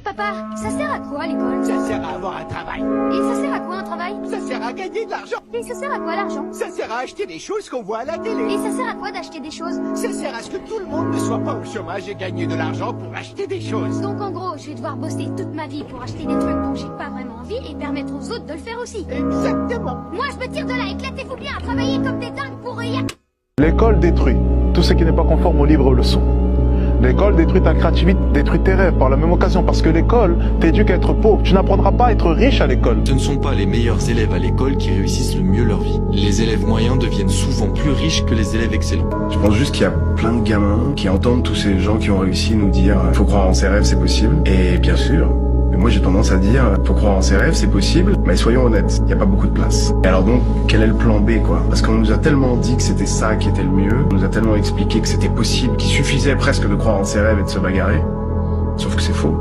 Papa, ça sert à quoi l'école? Ça sert à avoir un travail. Et ça sert à quoi un travail? Ça sert à gagner de l'argent. Et ça sert à quoi l'argent? Ça sert à acheter des choses qu'on voit à la télé. Et ça sert à quoi d'acheter des choses? Ça sert à ce que tout le monde ne soit pas au chômage et gagner de l'argent pour acheter des choses. Donc en gros, je vais devoir bosser toute ma vie pour acheter des trucs dont j'ai pas vraiment envie et permettre aux autres de le faire aussi. Exactement. Moi je me tire de là, éclatez-vous bien à travailler comme des dingues pour rien. L'école détruit tout ce qui n'est pas conforme aux livres leçons. L'école détruit ta créativité, détruit tes rêves par la même occasion, parce que l'école t'éduque à être pauvre. Tu n'apprendras pas à être riche à l'école. Ce ne sont pas les meilleurs élèves à l'école qui réussissent le mieux leur vie. Les élèves moyens deviennent souvent plus riches que les élèves excellents. Je pense juste qu'il y a plein de gamins qui entendent tous ces gens qui ont réussi nous dire « faut croire en ses rêves, c'est possible ». Et bien sûr, mais moi j'ai tendance à dire « faut croire en ses rêves, c'est possible », mais soyons honnêtes, il n'y a pas beaucoup de place. Et alors donc, quel est le plan B quoi? Parce qu'on nous a tellement dit que c'était ça qui était le mieux, on nous a tellement expliqué que c'était possible, qu'il suffisait presque de croire en ses rêves et de se bagarrer, sauf que c'est faux.